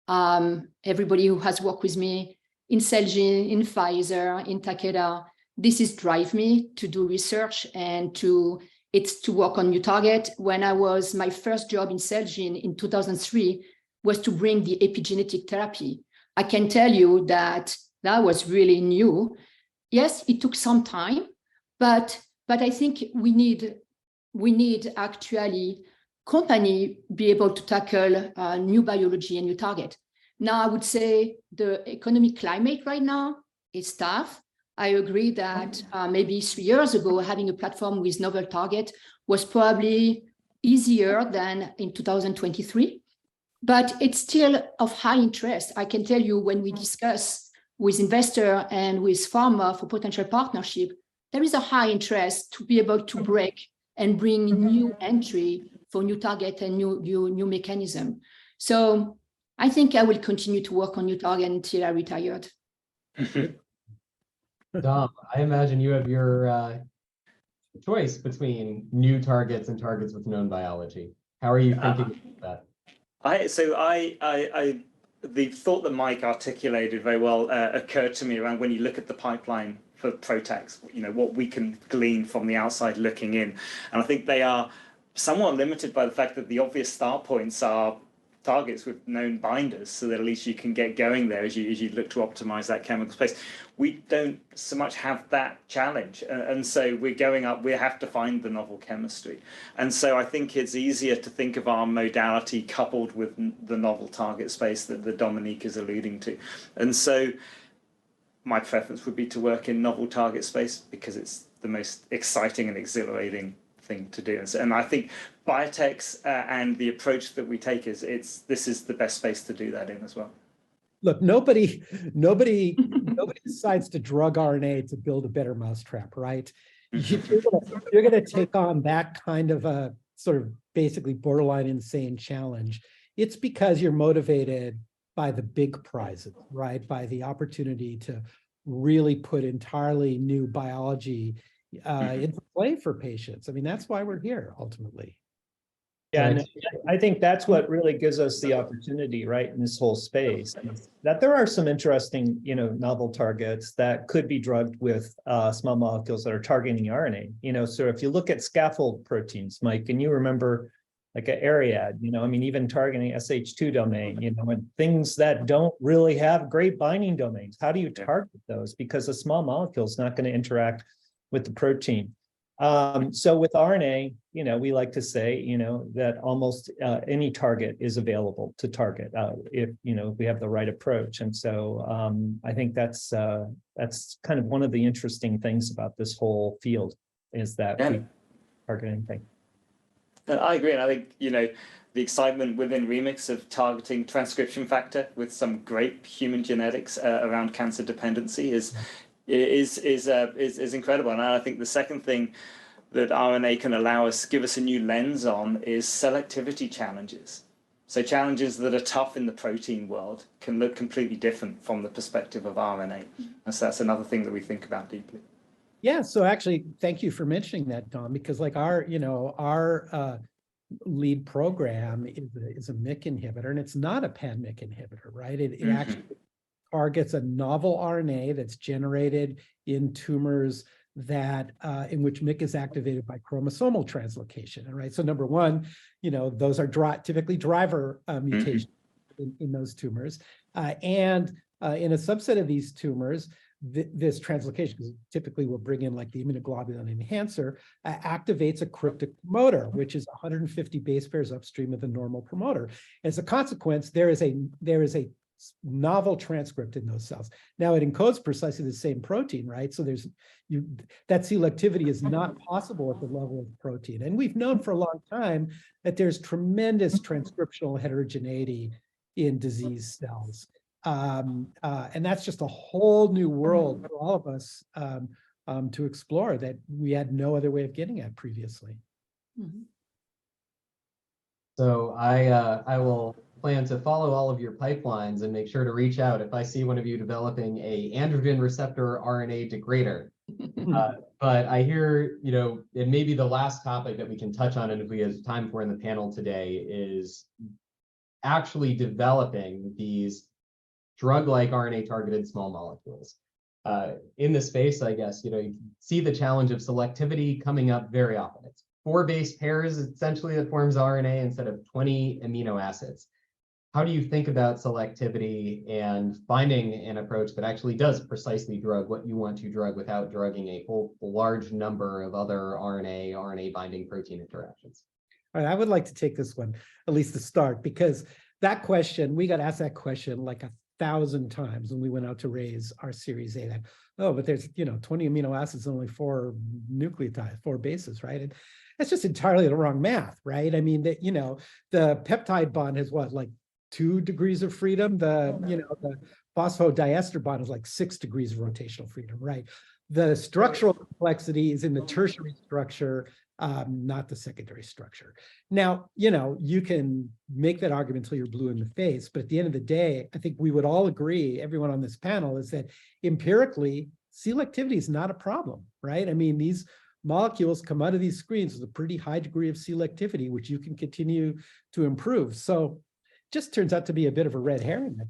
Everybody who has worked with me in Celgene, in Pfizer, in Takeda, this is drive me to do research and to work on new target. When my first job in Celgene in 2003 was to bring the epigenetic therapy. I can tell you that was really new. Yes, it took some time, but I think we need actually company be able to tackle new biology and new target. Now, I would say the economic climate right now is tough. I agree that maybe 3 years ago, having a platform with novel target was probably easier than in 2023, but it's still of high interest. I can tell you when we discuss with investor and with pharma for potential partnership, there is a high interest to be able to break and bring new entry for new target and new mechanism. So I think I will continue to work on new target until I retired. Dom, I imagine you have your choice between new targets and targets with known biology. How are you thinking about that? The thought that Mike articulated very well occurred to me around when you look at the pipeline for PROTACs, what we can glean from the outside looking in. And I think they are somewhat limited by the fact that the obvious start points are targets with known binders, so that at least you can get going there as you look to optimize that chemical space. We don't so much have that challenge, and so we're going up, we have to find the novel chemistry. And so I think it's easier to think of our modality coupled with the novel target space that Dominique is alluding to. And so my preference would be to work in novel target space because it's the most exciting and exhilarating thing to do. And I think biotechs and the approach that we take this is the best space to do that in as well. Look, nobody decides to drug RNA to build a better mousetrap, right? You're going to take on that kind of a sort of basically borderline insane challenge. It's because you're motivated by the big prizes, right? By the opportunity to really put entirely new biology into play for patients. I mean, that's why we're here ultimately. Yeah, and I think that's what really gives us the opportunity, right, in this whole space, that there are some interesting, novel targets that could be drugged with small molecules that are targeting RNA. So if you look at scaffold proteins, Mike, and you remember like an Ariad, even targeting SH2 domain, and things that don't really have great binding domains. How do you target those? Because a small molecule is not going to interact with the protein. So with RNA, we like to say, that almost any target is available to target if we have the right approach. And so I think that's kind of one of the interesting things about this whole field is that we target anything. I agree, and I think the excitement within Remix of targeting transcription factor with some great human genetics around cancer dependency is incredible. And I think the second thing that RNA can give us a new lens on is selectivity challenges. So challenges that are tough in the protein world can look completely different from the perspective of RNA. And so that's another thing that we think about deeply. Yeah, so actually, thank you for mentioning that, Tom, because like our lead program is a MYC inhibitor, and it's not a pan-MYC inhibitor, right? It actually targets a novel RNA that's generated in tumors that in which MYC is activated by chromosomal translocation. Right. So number one, those are typically driver mutations in those tumors. And in a subset of these tumors, this translocation, because typically we'll bring in like the immunoglobulin enhancer, activates a cryptic promoter, which is 150 base pairs upstream of the normal promoter. As a consequence, there is a novel transcript in those cells. Now it encodes precisely the same protein, right? So that selectivity is not possible at the level of protein. And we've known for a long time that there's tremendous transcriptional heterogeneity in disease cells. And that's just a whole new world for all of us to explore that we had no other way of getting at previously. Mhm. So I will plan to follow all of your pipelines and make sure to reach out if I see one of you developing a androgen receptor RNA degrader. But I hear, it may be the last topic that we can touch on, and if we have time for in the panel today, is actually developing these drug-like RNA-targeted small molecules. In the space, I guess, you see the challenge of selectivity coming up very often. It's 4 base pairs essentially that forms RNA instead of 20 amino acids. How do you think about selectivity and finding an approach that actually does precisely drug what you want to drug without drugging a whole large number of other RNA binding protein interactions? All right, I would like to take this one, at least to start, because that question, we got asked that question like 1,000 times when we went out to raise our Series A. That, but there's 20 amino acids, only 4 nucleotides, 4 bases, right? And that's just entirely the wrong math, right? I mean, that the peptide bond has what, like 2 degrees of freedom? The phosphodiester bond is like 6 degrees of rotational freedom, right? The structural complexity is in the tertiary structure, not the secondary structure. Now, you can make that argument until you're blue in the face, but at the end of the day, I think we would all agree, everyone on this panel, is that empirically, selectivity is not a problem, right? I mean, these molecules come out of these screens with a pretty high degree of selectivity, which you can continue to improve. So just turns out to be a bit of a red herring.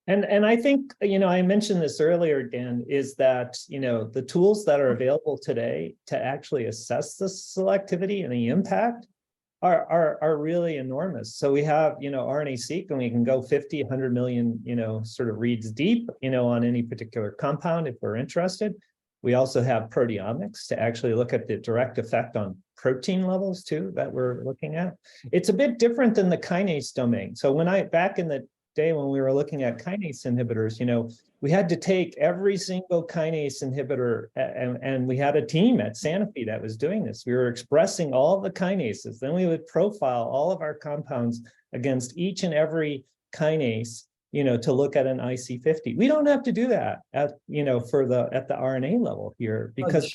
And I think, I mentioned this earlier, Dan, is that, the tools that are available today to actually assess the selectivity and the impact are really enormous. So we have, RNA-seq, and we can go 50, 100 million, sort of reads deep, on any particular compound if we're interested. We also have proteomics to actually look at the direct effect on protein levels too, that we're looking at. It's a bit different than the kinase domain. So back in the day when we were looking at kinase inhibitors, we had to take every single kinase inhibitor, and we had a team at Sanofi that was doing this. We were expressing all the kinases. Then we would profile all of our compounds against each and every kinase, to look at an IC50. We don't have to do that at the RNA level here, because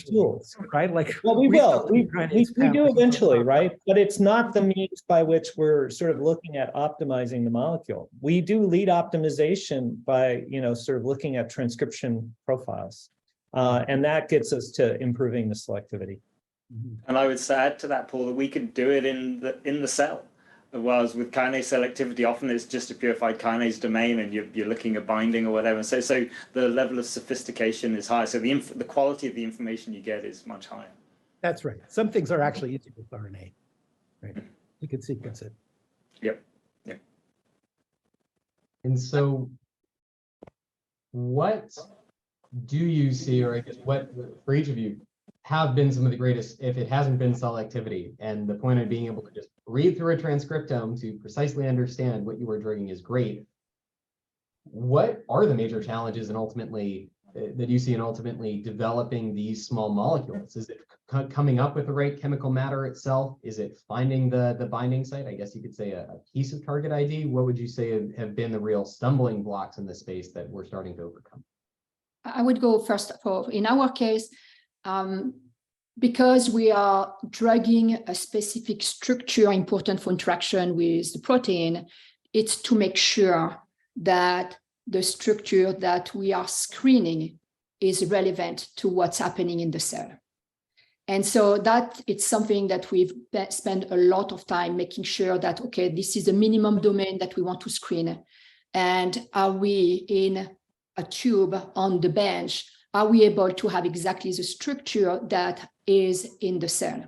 tools, right? Like, well, we will. We do eventually, right? But it's not the means by which we're sort of looking at optimizing the molecule. We do lead optimization by, sort of looking at transcription profiles. And that gets us to improving the selectivity. And I would add to that, Paul, that we could do it in the cell. Whereas with kinase selectivity, often it's just a purified kinase domain, and you're looking at binding or whatever. So the level of sophistication is high. So the quality of the information you get is much higher. That's right. Some things are actually easy with RNA, right? You can sequence it. Yep. And so what do you see, or I guess what for each of you have been some of the greatest, if it hasn't been selectivity, and the point of being able to just read through a transcriptome to precisely understand what you are drugging is great. What are the major challenges and ultimately that you see in ultimately developing these small molecules? Is it coming up with the right chemical matter itself? Is it finding the binding site? I guess you could say a piece of target ID. What would you say have been the real stumbling blocks in this space that we're starting to overcome? I would go first in our case, because we are drugging a specific structure important for interaction with the protein, it's to make sure that the structure that we are screening is relevant to what's happening in the cell. And so that it's something that we've spent a lot of time making sure that, okay, this is a minimum domain that we want to screen. And are we in a tube on the bench? Are we able to have exactly the structure that is in the cell?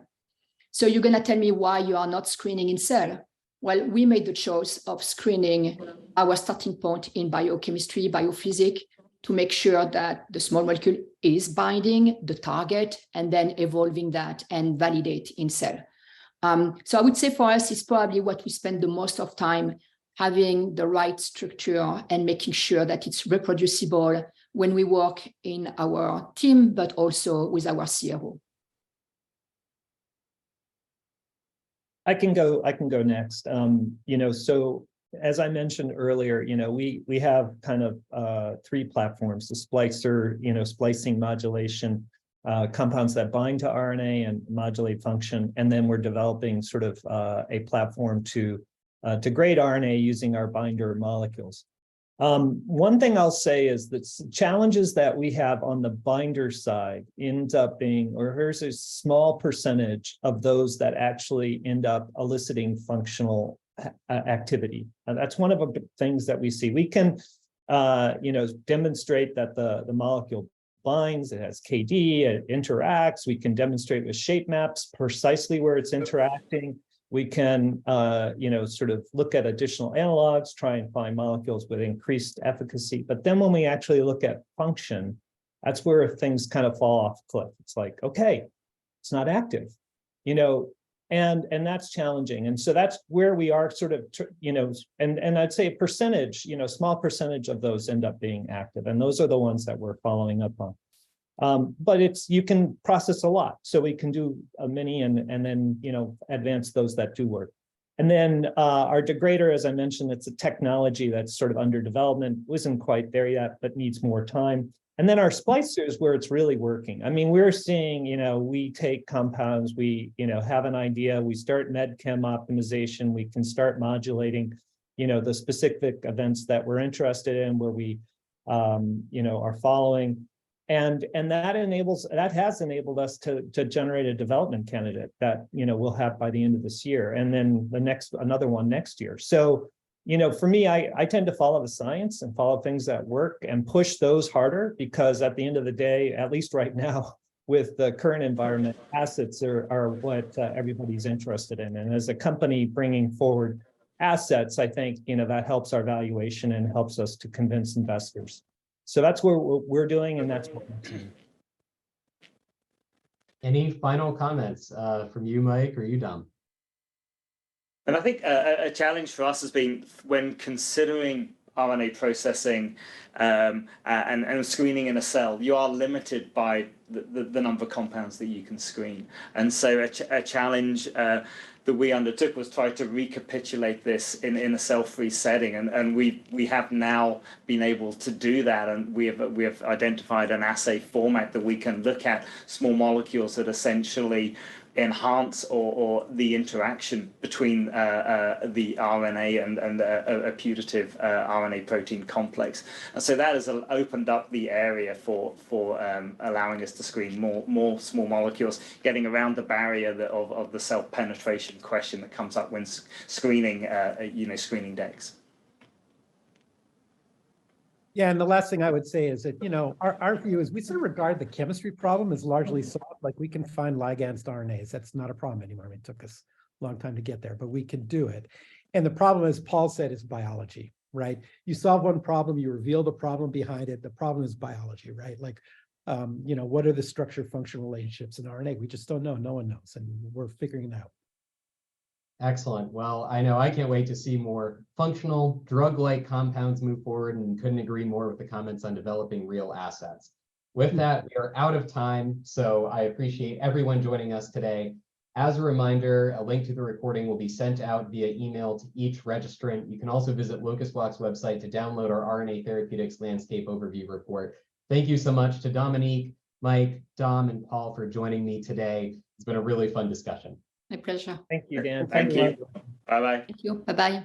So you're going to tell me why you are not screening in cell. Well, we made the choice of screening our starting point in biochemistry, biophysics, to make sure that the small molecule is binding the target and then evolving that and validate in cell. So I would say for us, it's probably what we spend the most of time having the right structure and making sure that it's reproducible when we work in our team, but also with our CRO. I can go next. So as I mentioned earlier, we have kind of 3 platforms: the splicer, splicing modulation, compounds that bind to RNA and modulate function, and then we're developing sort of a platform to degrade RNA using our binder molecules. One thing I'll say is that challenges that we have on the binder side ends up being, or here's a small percentage of those that actually end up eliciting functional activity. And that's one of the things that we see. We can, demonstrate that the molecule binds, it has KD, it interacts. We can demonstrate with shape maps precisely where it's interacting. We can, sort of look at additional analogs, try and find molecules with increased efficacy. But then when we actually look at function, that's where things kind of fall off the cliff. It's like, okay, it's not active, and that's challenging. And so that's where we are sort of, and I'd say a percentage, small percentage of those end up being active. And those are the ones that we're following up on. But you can process a lot. So we can do a mini and then, advance those that do work. And then our degrader, as I mentioned, it's a technology that's sort of under development, wasn't quite there yet, but needs more time. And then our splicers, where it's really working. I mean, we're seeing, we take compounds, we, have an idea, we start med chem optimization, we can start modulating, the specific events that we're interested in, where we, are following. And that has enabled us to generate a development candidate that, we'll have by the end of this year, and then another one next year. So, for me, I tend to follow the science and follow things that work and push those harder, because at the end of the day, at least right now, with the current environment, assets are what everybody's interested in. And as a company bringing forward assets, I think, that helps our valuation and helps us to convince investors. So that's what we're doing, and that's what we're doing. Any final comments from you, Mike, or you, Dom? And I think a challenge for us has been, when considering RNA processing and screening in a cell, you are limited by the number of compounds that you can screen. And so a challenge that we undertook was try to recapitulate this in a cell-free setting, and we have now been able to do that, and we have identified an assay format that we can look at small molecules that essentially enhance or the interaction between the RNA and a putative RNA protein complex. And so that has opened up the area for allowing us to screen more small molecules, getting around the barrier of the cell penetration question that comes up when screening screening DEX. Yeah, and the last thing I would say is that, our view is we sort of regard the chemistry problem as largely solved. Like, we can find ligands to RNAs. That's not a problem anymore. I mean, it took us a long time to get there, but we can do it. And the problem, as Paul said, is biology, right? You solve one problem, you reveal the problem behind it. The problem is biology, right? Like, what are the structure function relationships in RNA? We just don't know. No one knows, and we're figuring it out. Excellent. Well, I know I can't wait to see more functional drug-like compounds move forward, and couldn't agree more with the comments on developing real assets. With that, we are out of time, so I appreciate everyone joining us today. As a reminder, a link to the recording will be sent out via email to each registrant. You can also visit LocusBlock's website to download our RNA Therapeutics Landscape Overview Report. Thank you so much to Dominique, Mike, Dom, and Paul for joining me today. It's been a really fun discussion. My pleasure. Thank you, Dan. Thank you. Bye-bye. Thank you. Bye-bye.